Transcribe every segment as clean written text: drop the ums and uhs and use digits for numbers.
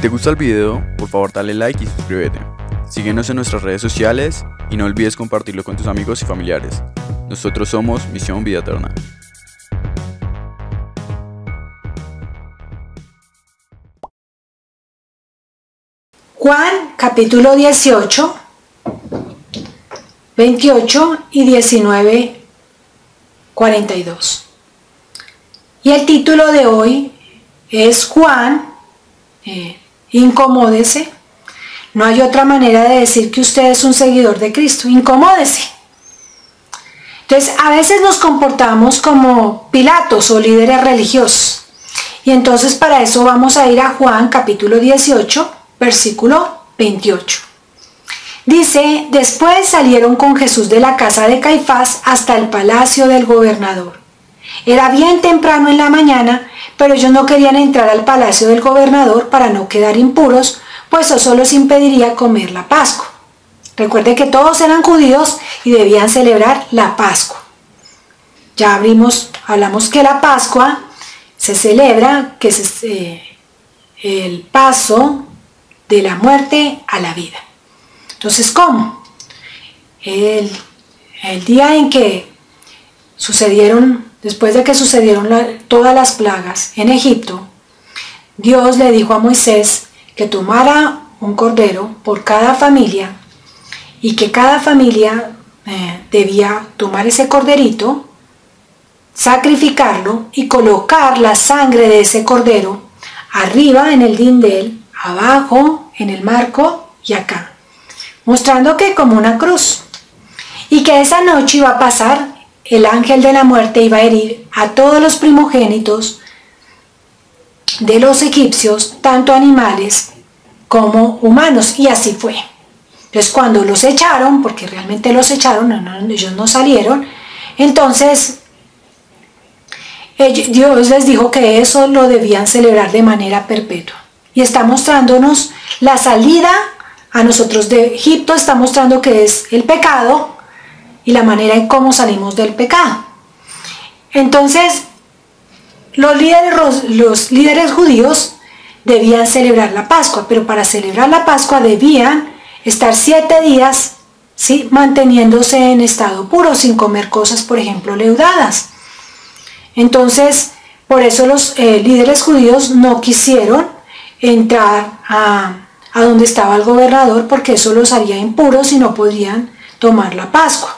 te gusta el video, por favor dale like y suscríbete. Síguenos en nuestras redes sociales y no olvides compartirlo con tus amigos y familiares. Nosotros somos Misión Vida Eterna. Juan capítulo 18, 28 y 19, 42. Y el título de hoy es Juan, incomódese. No hay otra manera de decir que usted es un seguidor de Cristo, incomódese. Entonces, a veces nos comportamos como Pilatos o líderes religiosos. Y entonces para eso vamos a ir a Juan capítulo 18, versículo 28. Dice, después salieron con Jesús de la casa de Caifás hasta el palacio del gobernador. Era bien temprano en la mañana, pero ellos no querían entrar al palacio del gobernador para no quedar impuros, pues eso les impediría comer la Pascua. Recuerde que todos eran judíos y debían celebrar la Pascua. Ya hablamos que la Pascua se celebra, que es el paso de la muerte a la vida. Entonces, ¿cómo? El día en que después de que sucedieron todas las plagas en Egipto, Dios le dijo a Moisés que tomara un cordero por cada familia y que cada familia debía tomar ese corderito, sacrificarlo y colocar la sangre de ese cordero arriba en el dindel, abajo en el marco y acá, mostrando que como una cruz, y que esa noche iba a pasar el ángel de la muerte, iba a herir a todos los primogénitos de los egipcios, tanto animales como humanos, y así fue. Entonces cuando los echaron, porque realmente los echaron, ellos no salieron, entonces Dios les dijo que eso lo debían celebrar de manera perpetua. Y está mostrándonos la salida a nosotros de Egipto, está mostrando que es el pecado y la manera en cómo salimos del pecado. Entonces, los líderes judíos debían celebrar la Pascua, pero para celebrar la Pascua debían estar 7 días, ¿sí?, manteniéndose en estado puro, sin comer cosas, por ejemplo, leudadas. Entonces, por eso los líderes judíos no quisieron entrar a donde estaba el gobernador, porque eso los haría impuros y no podrían tomar la Pascua.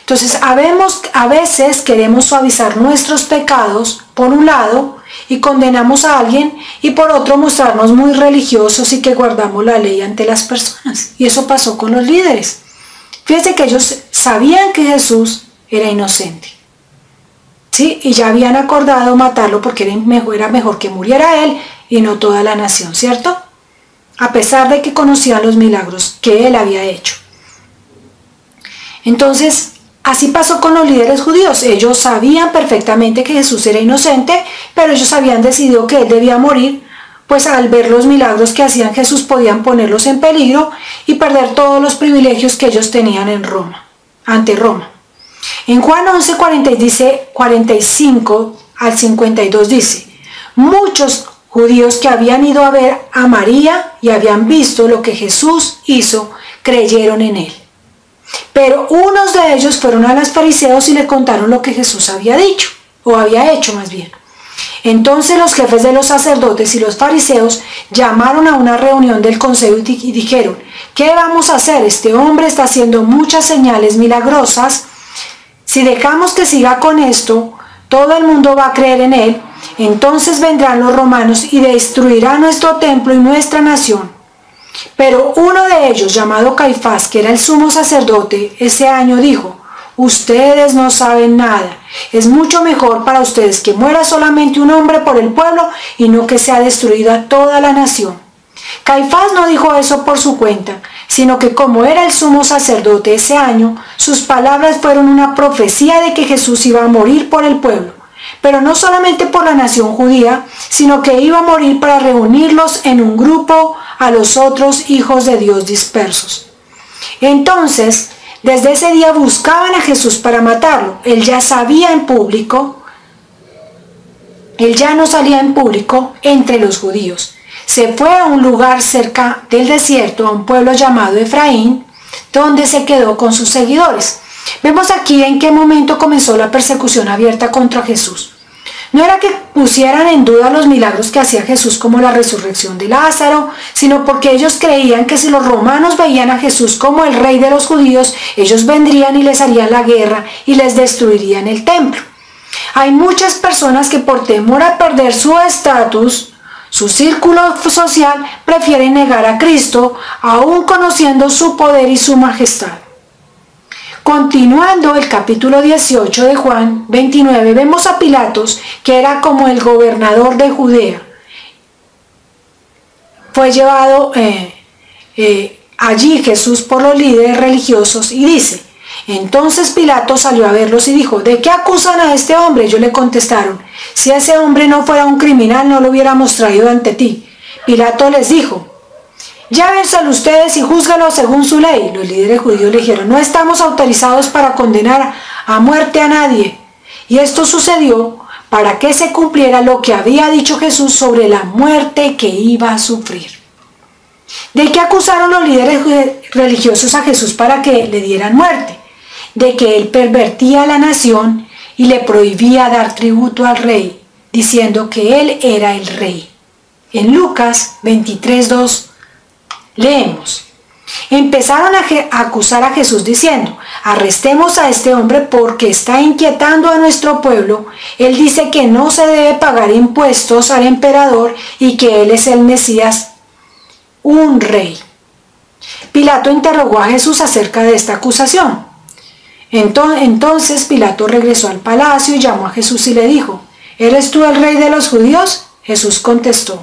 Entonces, a veces queremos suavizar nuestros pecados por un lado y condenamos a alguien, y por otro mostrarnos muy religiosos y que guardamos la ley ante las personas. Y eso pasó con los líderes. Fíjense que ellos sabían que Jesús era inocente, ¿sí? Y ya habían acordado matarlo porque era mejor que muriera él y no toda la nación, ¿cierto? A pesar de que conocían los milagros que él había hecho. Entonces, así pasó con los líderes judíos. Ellos sabían perfectamente que Jesús era inocente, pero ellos habían decidido que él debía morir, pues al ver los milagros que hacían Jesús podían ponerlos en peligro y perder todos los privilegios que ellos tenían en Roma, ante Roma. En Juan 11, 45 al 52 dice, muchos judíos que habían ido a ver a María y habían visto lo que Jesús hizo, creyeron en él. Pero unos de ellos fueron a los fariseos y le contaron lo que Jesús había dicho, o había hecho más bien. Entonces los jefes de los sacerdotes y los fariseos llamaron a una reunión del consejo y dijeron, ¿qué vamos a hacer? Este hombre está haciendo muchas señales milagrosas. Si dejamos que siga con esto, todo el mundo va a creer en él. Entonces vendrán los romanos y destruirán nuestro templo y nuestra nación. Pero uno de ellos, llamado Caifás, que era el sumo sacerdote, ese año dijo, ustedes no saben nada. Es mucho mejor para ustedes que muera solamente un hombre por el pueblo y no que sea destruida toda la nación. Caifás no dijo eso por su cuenta, sino que como era el sumo sacerdote ese año, sus palabras fueron una profecía de que Jesús iba a morir por el pueblo. Pero no solamente por la nación judía, sino que iba a morir para reunirlos en un grupo a los otros hijos de Dios dispersos. Entonces, desde ese día buscaban a Jesús para matarlo. Él ya sabía en público, él ya no salía en público entre los judíos, se fue a un lugar cerca del desierto, a un pueblo llamado Efraín, donde se quedó con sus seguidores. Vemos aquí en qué momento comenzó la persecución abierta contra Jesús. No era que pusieran en duda los milagros que hacía Jesús, como la resurrección de Lázaro, sino porque ellos creían que si los romanos veían a Jesús como el rey de los judíos, ellos vendrían y les harían la guerra y les destruirían el templo. Hay muchas personas que por temor a perder su estatus, su círculo social, prefieren negar a Cristo, aún conociendo su poder y su majestad. Continuando el capítulo 18 de Juan 29, vemos a Pilatos, que era como el gobernador de Judea. Fue llevado allí Jesús por los líderes religiosos y dice: entonces Pilato salió a verlos y dijo: ¿de qué acusan a este hombre? Ellos le contestaron: si ese hombre no fuera un criminal, no lo hubiéramos traído ante ti. Pilato les dijo: llévenselo ustedes y júzguenlo según su ley. Los líderes judíos le dijeron: no estamos autorizados para condenar a muerte a nadie. Y esto sucedió para que se cumpliera lo que había dicho Jesús sobre la muerte que iba a sufrir. ¿De qué acusaron los líderes religiosos a Jesús para que le dieran muerte? De que él pervertía a la nación y le prohibía dar tributo al rey, diciendo que él era el rey. En Lucas 23:2 leemos: empezaron a acusar a Jesús diciendo: arrestemos a este hombre porque está inquietando a nuestro pueblo. Él dice que no se debe pagar impuestos al emperador y que él es el Mesías, un rey. Pilato interrogó a Jesús acerca de esta acusación. Entonces Pilato regresó al palacio y llamó a Jesús y le dijo: ¿eres tú el rey de los judíos? Jesús contestó: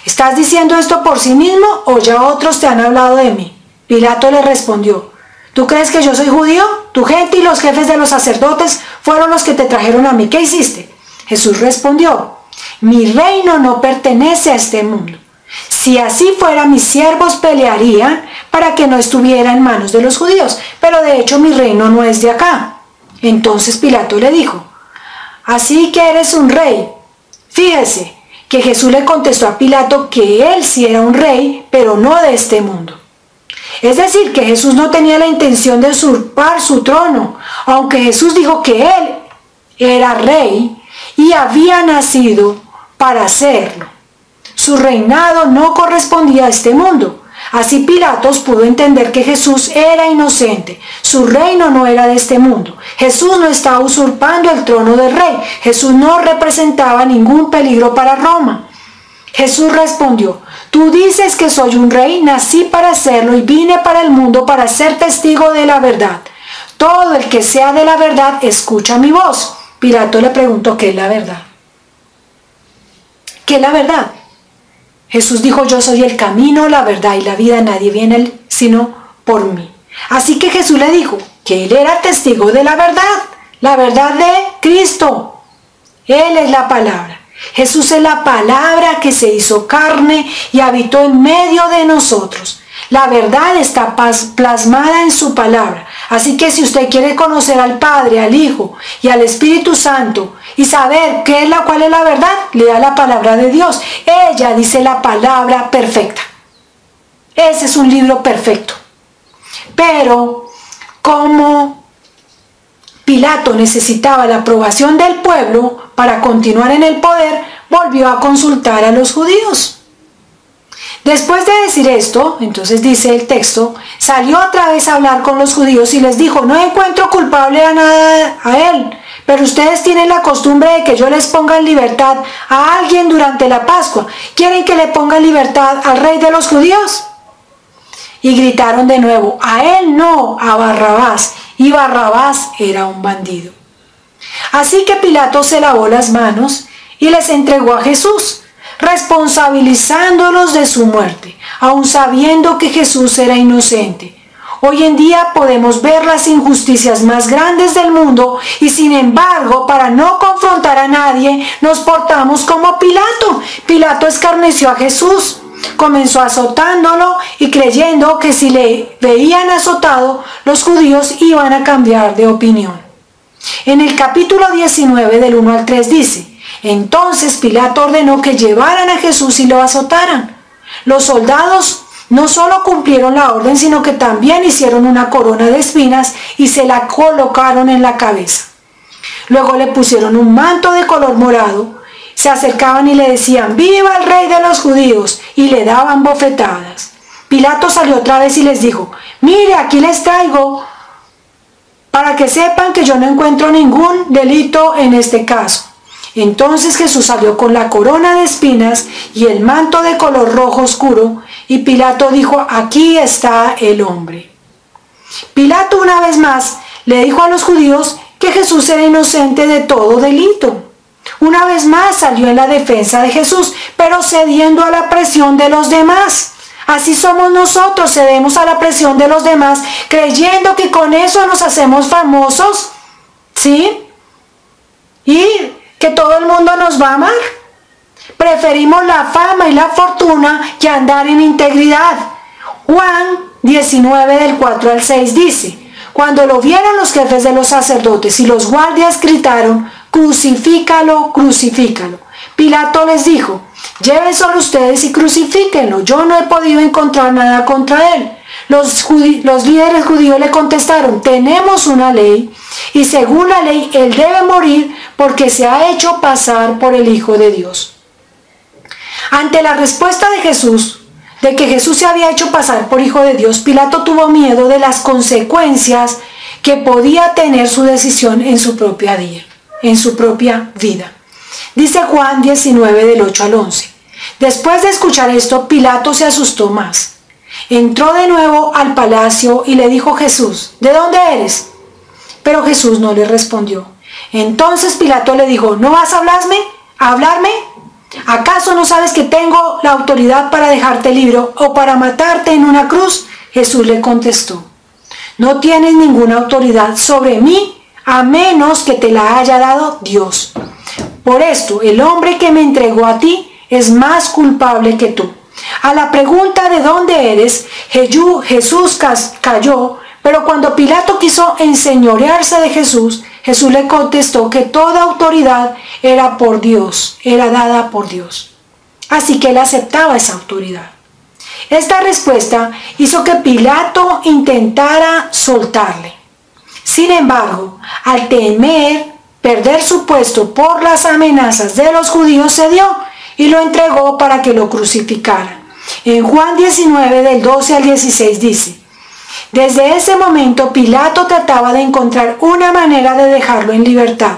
¿estás diciendo esto por sí mismo o ya otros te han hablado de mí? Pilato le respondió: ¿tú crees que yo soy judío? Tu gente y los jefes de los sacerdotes fueron los que te trajeron a mí. ¿Qué hiciste? Jesús respondió: mi reino no pertenece a este mundo. Si así fuera, mis siervos pelearían para que no estuviera en manos de los judíos, pero de hecho mi reino no es de acá. Entonces Pilato le dijo: así que eres un rey. Fíjese que Jesús le contestó a Pilato que él sí era un rey, pero no de este mundo. Es decir, que Jesús no tenía la intención de usurpar su trono, aunque Jesús dijo que él era rey y había nacido para hacerlo. Su reinado no correspondía a este mundo. Así Pilatos pudo entender que Jesús era inocente. Su reino no era de este mundo. Jesús no estaba usurpando el trono del rey. Jesús no representaba ningún peligro para Roma. Jesús respondió: tú dices que soy un rey, nací para serlo y vine para el mundo para ser testigo de la verdad. Todo el que sea de la verdad escucha mi voz. Pilato le preguntó: ¿qué es la verdad? ¿Qué es la verdad? Jesús dijo: yo soy el camino, la verdad y la vida, nadie viene sino por mí. Así que Jesús le dijo que él era testigo de la verdad de Cristo. Él es la palabra. Jesús es la palabra que se hizo carne y habitó en medio de nosotros. La verdad está plasmada en su palabra. Así que si usted quiere conocer al Padre, al Hijo y al Espíritu Santo y saber cuál es la verdad, lea la palabra de Dios. Ella dice la palabra perfecta. Ese es un libro perfecto. Pero como Pilato necesitaba la aprobación del pueblo para continuar en el poder, volvió a consultar a los judíos. Después de decir esto, entonces dice el texto, salió otra vez a hablar con los judíos y les dijo: no encuentro culpable a nada a él, pero ustedes tienen la costumbre de que yo les ponga en libertad a alguien durante la Pascua. ¿Quieren que le ponga en libertad al rey de los judíos? Y gritaron de nuevo: a él no, a Barrabás. Y Barrabás era un bandido. Así que Pilato se lavó las manos y les entregó a Jesús, responsabilizándolos de su muerte, aun sabiendo que Jesús era inocente. Hoy en día podemos ver las injusticias más grandes del mundo y sin embargo, para no confrontar a nadie, nos portamos como Pilato. Pilato escarneció a Jesús, comenzó azotándolo y creyendo que si le veían azotado, los judíos iban a cambiar de opinión. En el capítulo 19 del 1 al 3 dice: Entonces Pilato ordenó que llevaran a Jesús y lo azotaran. Los soldados no solo cumplieron la orden, sino que también hicieron una corona de espinas y se la colocaron en la cabeza. Luego le pusieron un manto de color morado, se acercaban y le decían: ¡Viva el rey de los judíos!, y le daban bofetadas. Pilato salió otra vez y les dijo: mire, aquí les traigo, para que sepan que yo no encuentro ningún delito en este caso. Entonces Jesús salió con la corona de espinas y el manto de color rojo oscuro, y Pilato dijo: aquí está el hombre. Pilato una vez más le dijo a los judíos que Jesús era inocente de todo delito. Una vez más salió en la defensa de Jesús, pero cediendo a la presión de los demás. Así somos nosotros, cedemos a la presión de los demás, creyendo que con eso nos hacemos famosos, ¿sí? Y que todo el mundo nos va a amar. Preferimos la fama y la fortuna que andar en integridad. Juan 19 del 4 al 6 dice: cuando lo vieron los jefes de los sacerdotes y los guardias gritaron: crucifícalo, crucifícalo. Pilato les dijo: llévenselo ustedes y crucifíquenlo, yo no he podido encontrar nada contra él. Los líderes judíos le contestaron: tenemos una ley, y según la ley él debe morir porque se ha hecho pasar por el Hijo de Dios. Ante la respuesta de Jesús, de que Jesús se había hecho pasar por Hijo de Dios, Pilato tuvo miedo de las consecuencias que podía tener su decisión en su propia vida. Dice Juan 19 del 8 al 11. Después de escuchar esto, Pilato se asustó más. Entró de nuevo al palacio y le dijo a Jesús: ¿de dónde eres? Pero Jesús no le respondió. Entonces Pilato le dijo: ¿no vas a hablarme? ¿Acaso no sabes que tengo la autoridad para dejarte libre o para matarte en una cruz? Jesús le contestó: no tienes ninguna autoridad sobre mí a menos que te la haya dado Dios. Por esto, el hombre que me entregó a ti es más culpable que tú. A la pregunta de dónde eres, Jesús calló, pero cuando Pilato quiso enseñorearse de Jesús, Jesús le contestó que toda autoridad era por Dios, era dada por Dios. Así que él aceptaba esa autoridad. Esta respuesta hizo que Pilato intentara soltarle. Sin embargo, al temer perder su puesto por las amenazas de los judíos, cedió y lo entregó para que lo crucificaran. En Juan 19 del 12 al 16 dice: desde ese momento Pilato trataba de encontrar una manera de dejarlo en libertad,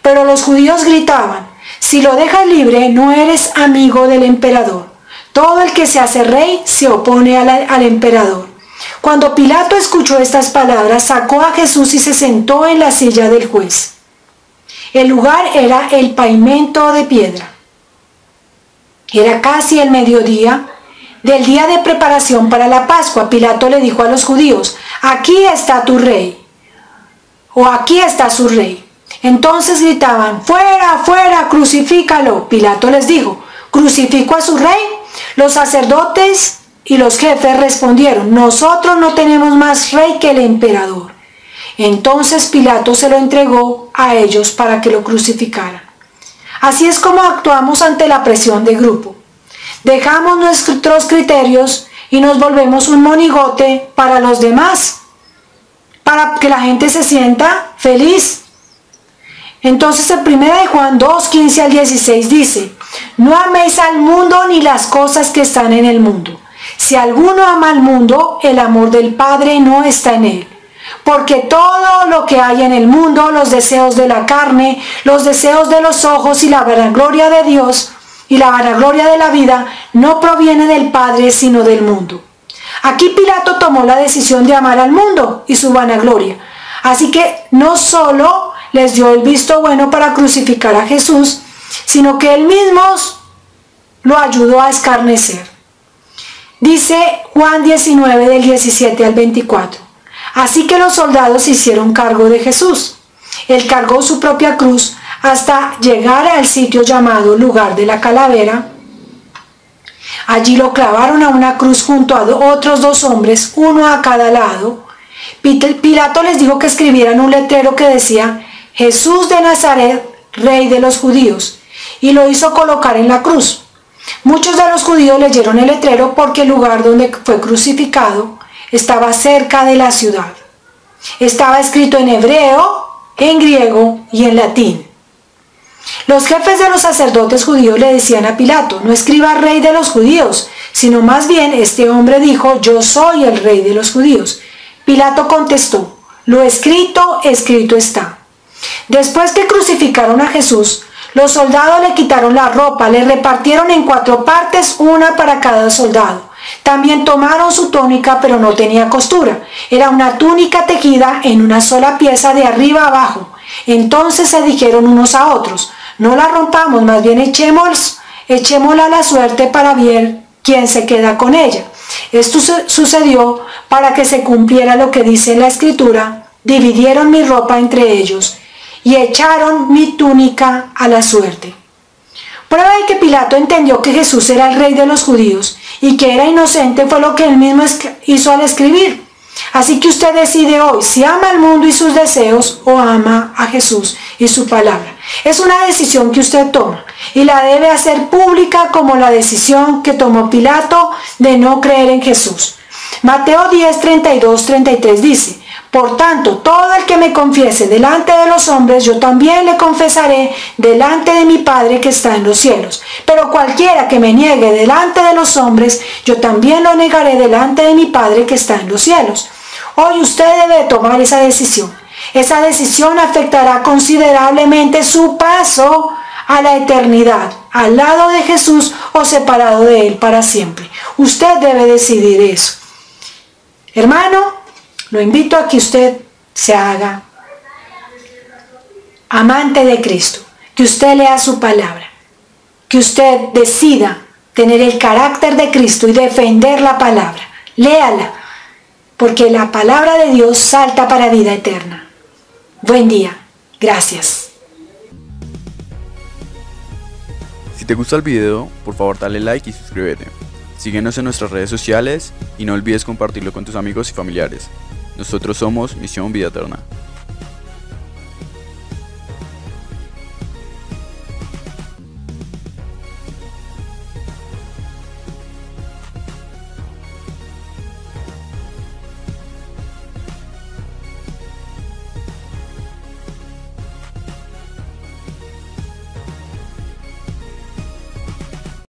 pero los judíos gritaban: si lo dejas libre no eres amigo del emperador. Todo el que se hace rey se opone al emperador. Cuando Pilato escuchó estas palabras, sacó a Jesús y se sentó en la silla del juez. El lugar era el pavimento de piedra. Era casi el mediodía del día de preparación para la Pascua. Pilato le dijo a los judíos: aquí está tu rey, o aquí está su rey. Entonces gritaban: fuera, fuera, crucifícalo. Pilato les dijo: ¿crucifico a su rey? Los sacerdotes y los jefes respondieron: nosotros no tenemos más rey que el emperador. Entonces Pilato se lo entregó a ellos para que lo crucificaran. Así es como actuamos ante la presión de grupo. Dejamos nuestros criterios y nos volvemos un monigote para los demás, para que la gente se sienta feliz. Entonces en 1 Juan 2, 15 al 16 dice: no améis al mundo ni las cosas que están en el mundo. Si alguno ama al mundo, el amor del Padre no está en él. Porque todo lo que hay en el mundo, los deseos de la carne, los deseos de los ojos y la vanagloria de Dios y la vanagloria de la vida, no proviene del Padre sino del mundo. Aquí Pilato tomó la decisión de amar al mundo y su vanagloria. Así que no solo les dio el visto bueno para crucificar a Jesús, sino que él mismo lo ayudó a escarnecer. Dice Juan 19 del 17 al 24. Así que los soldados se hicieron cargo de Jesús. Él cargó su propia cruz hasta llegar al sitio llamado lugar de la calavera. Allí lo clavaron a una cruz junto a otros dos hombres, uno a cada lado. Pilato les dijo que escribieran un letrero que decía: Jesús de Nazaret, Rey de los Judíos. y lo hizo colocar en la cruz. Muchos de los judíos leyeron el letrero porque el lugar donde fue crucificado estaba cerca de la ciudad. Estaba escrito en hebreo, en griego y en latín. Los jefes de los sacerdotes judíos le decían a Pilato: no escriba rey de los judíos, sino más bien este hombre dijo: yo soy el rey de los judíos. Pilato contestó: lo escrito, escrito está. Después que crucificaron a Jesús, los soldados le quitaron la ropa, le repartieron en 4 partes, una para cada soldado. También tomaron su túnica, pero no tenía costura. Era una túnica tejida en una sola pieza de arriba a abajo. Entonces se dijeron unos a otros: no la rompamos, más bien echémosla a la suerte para ver quién se queda con ella. Esto sucedió para que se cumpliera lo que dice en la Escritura: dividieron mi ropa entre ellos y echaron mi túnica a la suerte. Prueba de que Pilato entendió que Jesús era el rey de los judíos y que era inocente fue lo que él mismo hizo al escribir. Así que usted decide hoy si ama al mundo y sus deseos o ama a Jesús y su palabra. Es una decisión que usted toma y la debe hacer pública, como la decisión que tomó Pilato de no creer en Jesús. Mateo 10, 32, 33 dice: por tanto, todo el que me confiese delante de los hombres, yo también le confesaré delante de mi Padre que está en los cielos. Pero cualquiera que me niegue delante de los hombres, yo también lo negaré delante de mi Padre que está en los cielos. Hoy usted debe tomar esa decisión. Esa decisión afectará considerablemente su paso a la eternidad, al lado de Jesús o separado de Él para siempre. Usted debe decidir eso. Hermano, lo invito a que usted se haga amante de Cristo, que usted lea su palabra, que usted decida tener el carácter de Cristo y defender la palabra. Léala, porque la palabra de Dios salta para vida eterna. Buen día. Gracias. Si te gusta el video, por favor dale like y suscríbete. Síguenos en nuestras redes sociales y no olvides compartirlo con tus amigos y familiares. Nosotros somos Misión Vida Eterna.